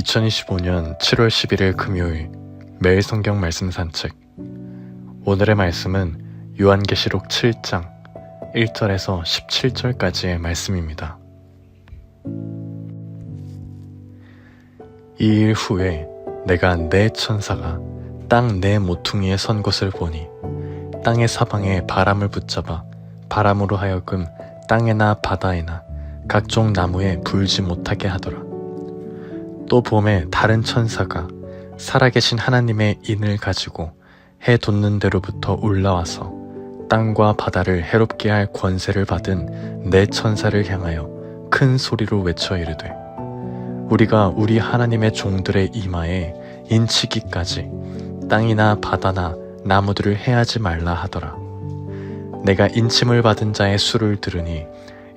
2025년 7월 11일 금요일 매일 성경 말씀 산책. 오늘의 말씀은 요한계시록 7장 1절에서 17절까지의 말씀입니다. 이 일 후에 내가 내 천사가 땅 내 모퉁이에 선 것을 보니 땅의 사방에 바람을 붙잡아 바람으로 하여금 땅에나 바다에나 각종 나무에 불지 못하게 하더라. 또 봄에 다른 천사가 살아계신 하나님의 인을 가지고 해 돋는 데로부터 올라와서 땅과 바다를 해롭게 할 권세를 받은 내 천사를 향하여 큰 소리로 외쳐 이르되, 우리가 우리 하나님의 종들의 이마에 인치기까지 땅이나 바다나 나무들을 해하지 말라 하더라. 내가 인침을 받은 자의 수를 들으니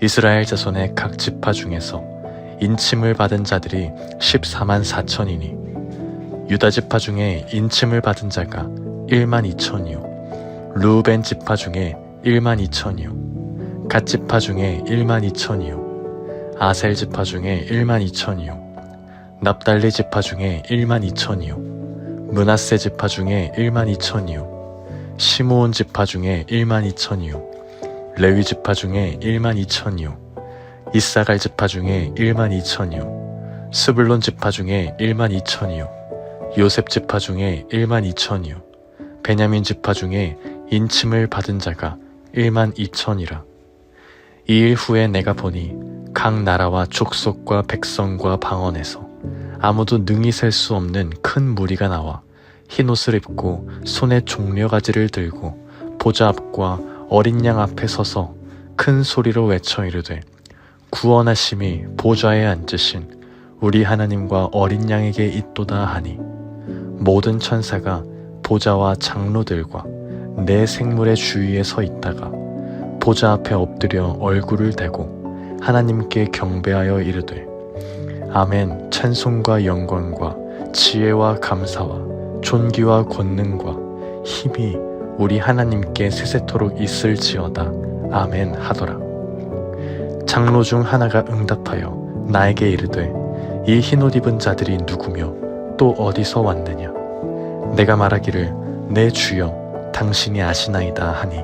이스라엘 자손의 각 지파 중에서 인침을 받은 자들이 14만 4천이니 유다 지파 중에 인침을 받은 자가 1만 2천이요 루벤 지파 중에 1만 2천이요 갓 지파 중에 1만 2천이요 아셀 지파 중에 1만 2천이요 납달리 지파 중에 1만 2천이요 므낫세 지파 중에 1만 2천이요 시므온 지파 중에 1만 2천이요 레위 지파 중에 1만 2천이요 이사갈 지파 중에 1만 2천이요 스불론 지파 중에 1만 2천이요 요셉 지파 중에 1만 2천이요 베냐민 지파 중에 인침을 받은 자가 1만 2천이라. 이 일 후에 내가 보니 각 나라와 족속과 백성과 방언에서 아무도 능히 셀 수 없는 큰 무리가 나와 흰옷을 입고 손에 종려가지를 들고 보좌 앞과 어린 양 앞에 서서 큰 소리로 외쳐 이르되, 구원하심이 보좌에 앉으신 우리 하나님과 어린 양에게 있도다 하니, 모든 천사가 보좌와 장로들과 내 생물의 주위에 서 있다가 보좌 앞에 엎드려 얼굴을 대고 하나님께 경배하여 이르되, 아멘. 찬송과 영광과 지혜와 감사와 존귀와 권능과 힘이 우리 하나님께 세세토록 있을지어다. 아멘 하더라. 장로 중 하나가 응답하여 나에게 이르되, 이 흰옷 입은 자들이 누구며 또 어디서 왔느냐? 내가 말하기를, 내 주여 당신이 아시나이다 하니,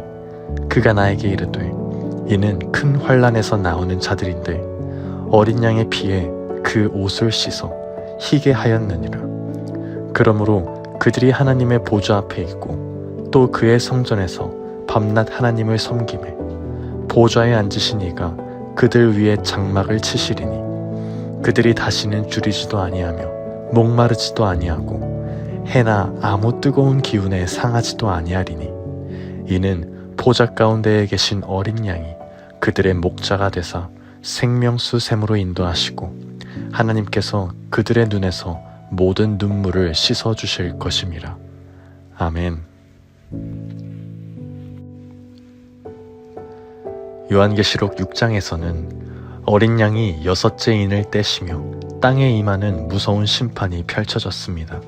그가 나에게 이르되, 이는 큰 환난에서 나오는 자들인데 어린 양의 피에 그 옷을 씻어 희게 하였느니라. 그러므로 그들이 하나님의 보좌 앞에 있고 또 그의 성전에서 밤낮 하나님을 섬기매 보좌에 앉으신 이가 그들 위에 장막을 치시리니 그들이 다시는 줄이지도 아니하며 목마르지도 아니하고 해나 아무 뜨거운 기운에 상하지도 아니하리니, 이는 보좌 가운데에 계신 어린 양이 그들의 목자가 되사 생명수 샘으로 인도하시고 하나님께서 그들의 눈에서 모든 눈물을 씻어주실 것임이라. 아멘. 요한계시록 6장에서는 어린 양이 6째 인을 떼시며 땅에 임하는 무서운 심판이 펼쳐졌습니다.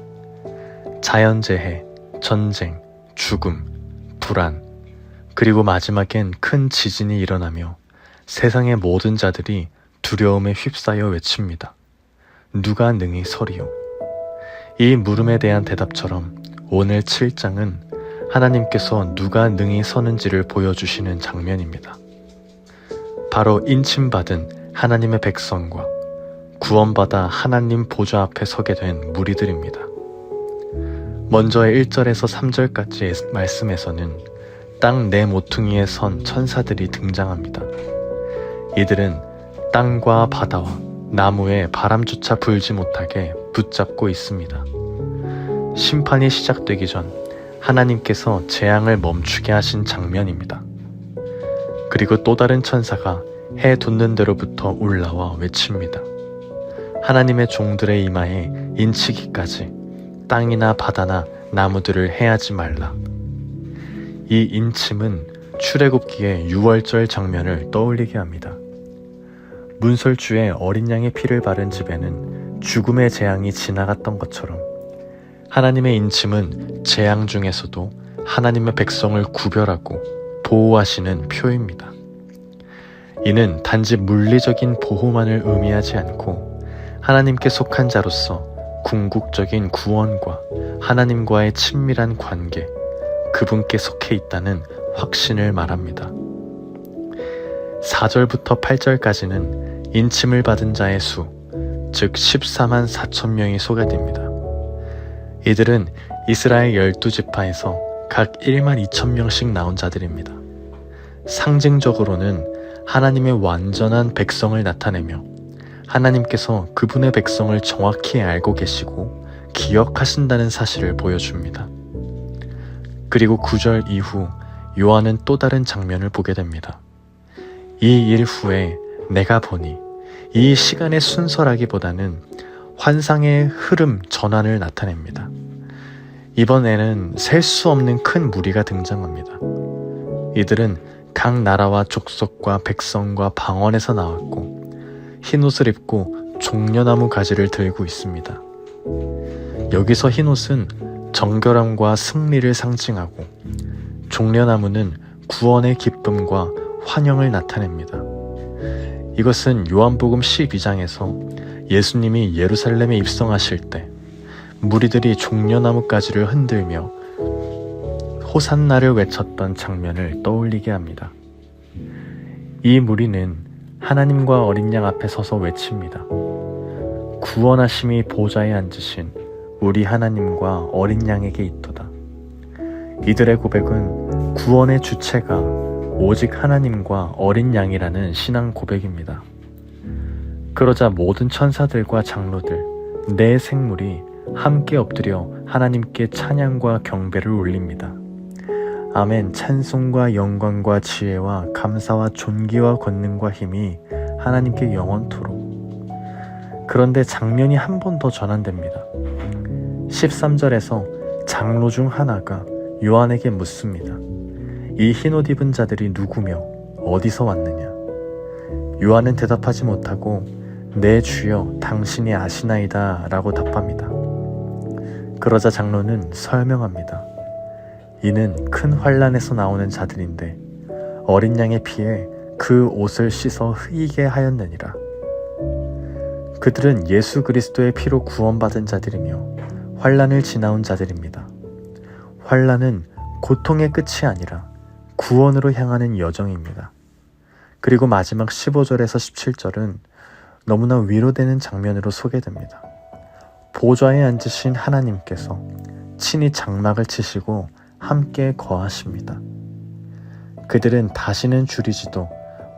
자연재해, 전쟁, 죽음, 불안, 그리고 마지막엔 큰 지진이 일어나며 세상의 모든 자들이 두려움에 휩싸여 외칩니다. 누가 능히 서리요? 이 물음에 대한 대답처럼 오늘 7장은 하나님께서 누가 능히 서는지를 보여주시는 장면입니다. 바로 인침받은 하나님의 백성과 구원받아 하나님 보좌 앞에 서게 된 무리들입니다. 먼저의 1절에서 3절까지의 말씀에서는 땅 내 모퉁이에 선 천사들이 등장합니다. 이들은 땅과 바다와 나무에 바람조차 불지 못하게 붙잡고 있습니다. 심판이 시작되기 전 하나님께서 재앙을 멈추게 하신 장면입니다. 그리고 또 다른 천사가 해 돋는 데로부터 올라와 외칩니다. 하나님의 종들의 이마에 인치기까지 땅이나 바다나 나무들을 해하지 말라. 이 인침은 출애굽기의 6월절 장면을 떠올리게 합니다. 문설주에 어린 양의 피를 바른 집에는 죽음의 재앙이 지나갔던 것처럼 하나님의 인침은 재앙 중에서도 하나님의 백성을 구별하고 보호하시는 표입니다. 이는 단지 물리적인 보호만을 의미하지 않고 하나님께 속한 자로서 궁극적인 구원과 하나님과의 친밀한 관계, 그분께 속해 있다는 확신을 말합니다. 4절부터 8절까지는 인침을 받은 자의 수, 즉 14만 4천 명이 소개됩니다. 이들은 이스라엘 12지파에서 각 1만 2천 명씩 나온 자들입니다. 상징적으로는 하나님의 완전한 백성을 나타내며 하나님께서 그분의 백성을 정확히 알고 계시고 기억하신다는 사실을 보여줍니다. 그리고 9절 이후 요한은 또 다른 장면을 보게 됩니다. 이 일 후에 내가 보니 이 시간의 순서라기보다는 환상의 흐름 전환을 나타냅니다. 이번에는 셀 수 없는 큰 무리가 등장합니다. 이들은 각 나라와 족속과 백성과 방언에서 나왔고 흰옷을 입고 종려나무 가지를 들고 있습니다. 여기서 흰옷은 정결함과 승리를 상징하고 종려나무는 구원의 기쁨과 환영을 나타냅니다. 이것은 요한복음 12장에서 예수님이 예루살렘에 입성하실 때 무리들이 종려나무 가지를 흔들며 호산나를 외쳤던 장면을 떠올리게 합니다. 이 무리는 하나님과 어린 양 앞에 서서 외칩니다. 구원하심이 보좌에 앉으신 우리 하나님과 어린 양에게 있도다. 이들의 고백은 구원의 주체가 오직 하나님과 어린 양이라는 신앙 고백입니다. 그러자 모든 천사들과 장로들, 네 생물이 함께 엎드려 하나님께 찬양과 경배를 올립니다. 아멘. 찬송과 영광과 지혜와 감사와 존귀와 권능과 힘이 하나님께 영원토록. 그런데 장면이 한 번 더 전환됩니다. 13절에서 장로 중 하나가 요한에게 묻습니다. 이 흰옷 입은 자들이 누구며 어디서 왔느냐? 요한은 대답하지 못하고 내 주여 당신이 아시나이다 라고 답합니다. 그러자 장로는 설명합니다. 이는 큰 환난에서 나오는 자들인데 어린 양의 피에 그 옷을 씻어 흐이게 하였느니라. 그들은 예수 그리스도의 피로 구원받은 자들이며 환난을 지나온 자들입니다. 환난은 고통의 끝이 아니라 구원으로 향하는 여정입니다. 그리고 마지막 15절에서 17절은 너무나 위로되는 장면으로 소개됩니다. 보좌에 앉으신 하나님께서 친히 장막을 치시고 함께 거하십니다. 그들은 다시는 줄이지도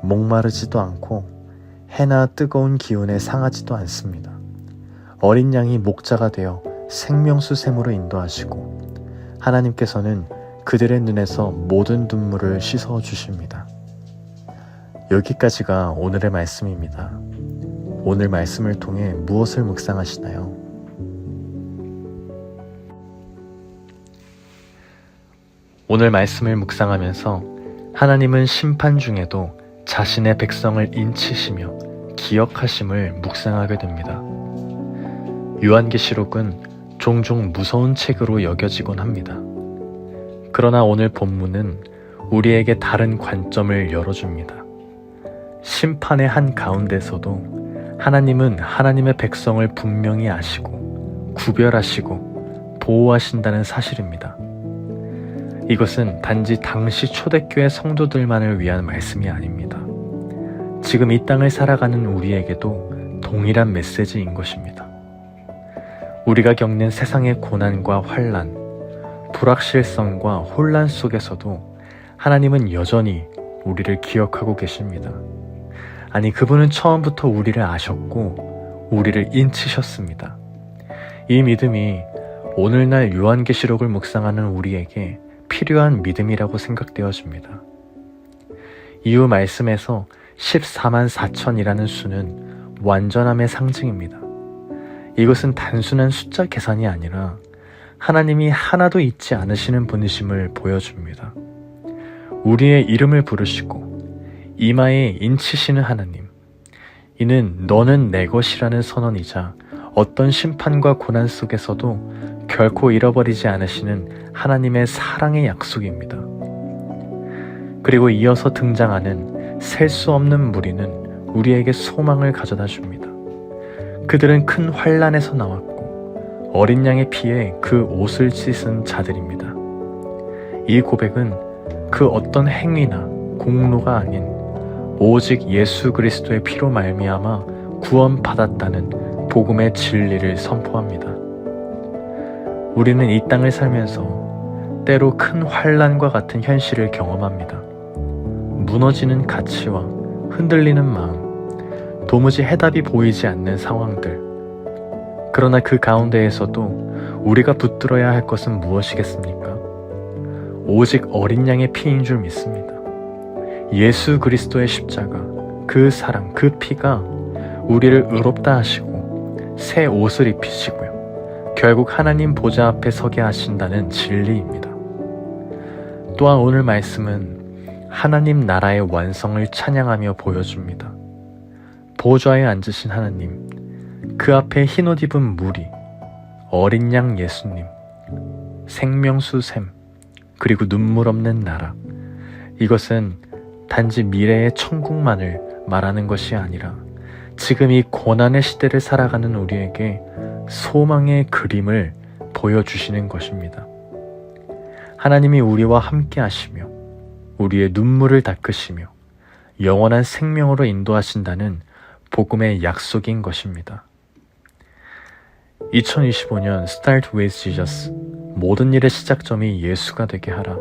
목마르지도 않고 해나 뜨거운 기운에 상하지도 않습니다. 어린 양이 목자가 되어 생명수 샘으로 인도하시고 하나님께서는 그들의 눈에서 모든 눈물을 씻어 주십니다. 여기까지가 오늘의 말씀입니다. 오늘 말씀을 통해 무엇을 묵상하시나요? 오늘 말씀을 묵상하면서 하나님은 심판 중에도 자신의 백성을 인치시며 기억하심을 묵상하게 됩니다. 요한계시록은 종종 무서운 책으로 여겨지곤 합니다. 그러나 오늘 본문은 우리에게 다른 관점을 열어줍니다. 심판의 한 가운데서도 하나님은 하나님의 백성을 분명히 아시고 구별하시고 보호하신다는 사실입니다. 이것은 단지 당시 초대교회 성도들만을 위한 말씀이 아닙니다. 지금 이 땅을 살아가는 우리에게도 동일한 메시지인 것입니다. 우리가 겪는 세상의 고난과 환난, 불확실성과 혼란 속에서도 하나님은 여전히 우리를 기억하고 계십니다. 아니, 그분은 처음부터 우리를 아셨고 우리를 인치셨습니다. 이 믿음이 오늘날 요한계시록을 묵상하는 우리에게 필요한 믿음이라고 생각되어집니다. 이후 말씀에서 14만 4천이라는 수는 완전함의 상징입니다. 이것은 단순한 숫자 계산이 아니라 하나님이 하나도 잊지 않으시는 분이심을 보여줍니다. 우리의 이름을 부르시고 이마에 인치시는 하나님, 이는 너는 내 것이라는 선언이자 어떤 심판과 고난 속에서도 결코 잃어버리지 않으시는 하나님의 사랑의 약속입니다. 그리고 이어서 등장하는 셀 수 없는 무리는 우리에게 소망을 가져다 줍니다. 그들은 큰 환란에서 나왔고 어린 양의 피에 그 옷을 씻은 자들입니다. 이 고백은 그 어떤 행위나 공로가 아닌 오직 예수 그리스도의 피로 말미암아 구원받았다는 복음의 진리를 선포합니다. 우리는 이 땅을 살면서 때로 큰 환란과 같은 현실을 경험합니다. 무너지는 가치와 흔들리는 마음, 도무지 해답이 보이지 않는 상황들. 그러나 그 가운데에서도 우리가 붙들어야 할 것은 무엇이겠습니까? 오직 어린 양의 피인 줄 믿습니다. 예수 그리스도의 십자가, 그 사랑, 그 피가 우리를 의롭다 하시고 새 옷을 입히시고요. 결국 하나님 보좌 앞에 서게 하신다는 진리입니다. 또한 오늘 말씀은 하나님 나라의 완성을 찬양하며 보여줍니다. 보좌에 앉으신 하나님, 그 앞에 흰옷 입은 무리, 어린 양 예수님, 생명수 샘, 그리고 눈물 없는 나라. 이것은 단지 미래의 천국만을 말하는 것이 아니라 지금 이 고난의 시대를 살아가는 우리에게 소망의 그림을 보여주시는 것입니다. 하나님이 우리와 함께 하시며 우리의 눈물을 닦으시며 영원한 생명으로 인도하신다는 복음의 약속인 것입니다. 2025년 Start with Jesus. 모든 일의 시작점이 예수가 되게 하라.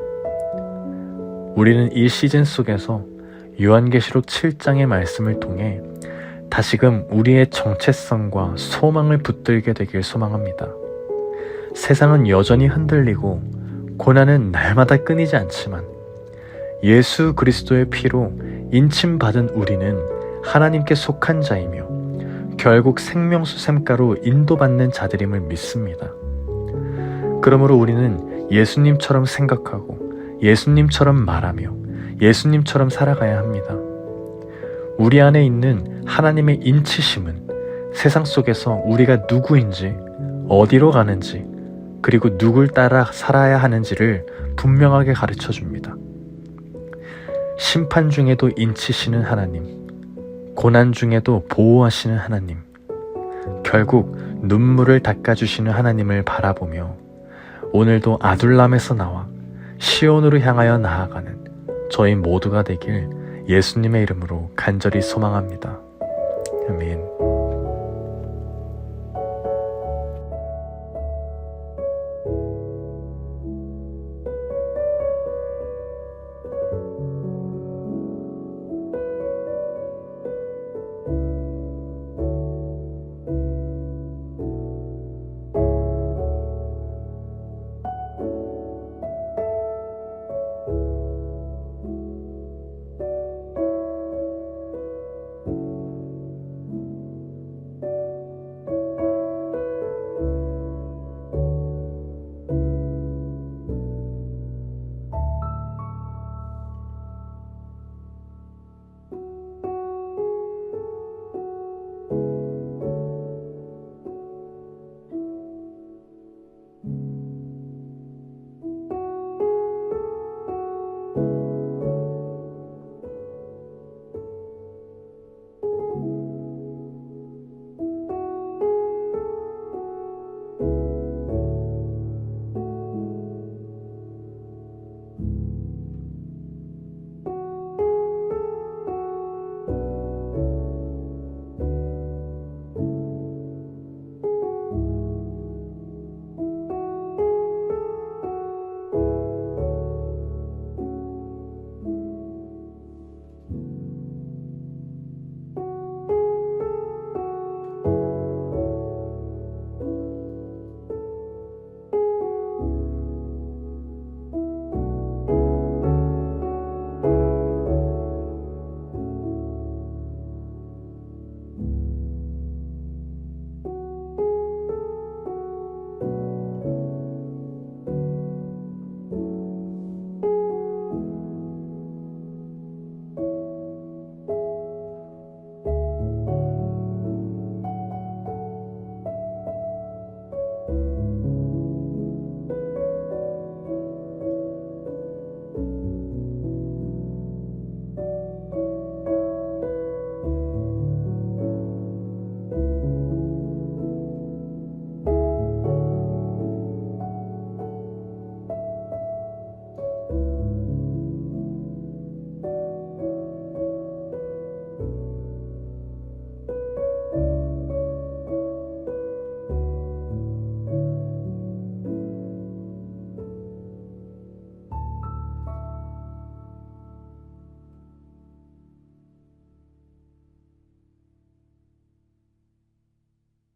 우리는 이 시즌 속에서 요한계시록 7장의 말씀을 통해 다시금 우리의 정체성과 소망을 붙들게 되길 소망합니다. 세상은 여전히 흔들리고 고난은 날마다 끊이지 않지만 예수 그리스도의 피로 인침받은 우리는 하나님께 속한 자이며 결국 생명수 샘가로 인도받는 자들임을 믿습니다. 그러므로 우리는 예수님처럼 생각하고 예수님처럼 말하며 예수님처럼 살아가야 합니다. 우리 안에 있는 하나님의 인치심은 세상 속에서 우리가 누구인지, 어디로 가는지, 그리고 누굴 따라 살아야 하는지를 분명하게 가르쳐 줍니다. 심판 중에도 인치시는 하나님, 고난 중에도 보호하시는 하나님, 결국 눈물을 닦아주시는 하나님을 바라보며 오늘도 아둘람에서 나와 시온으로 향하여 나아가는 저희 모두가 되길 예수님의 이름으로 간절히 소망합니다. 아멘.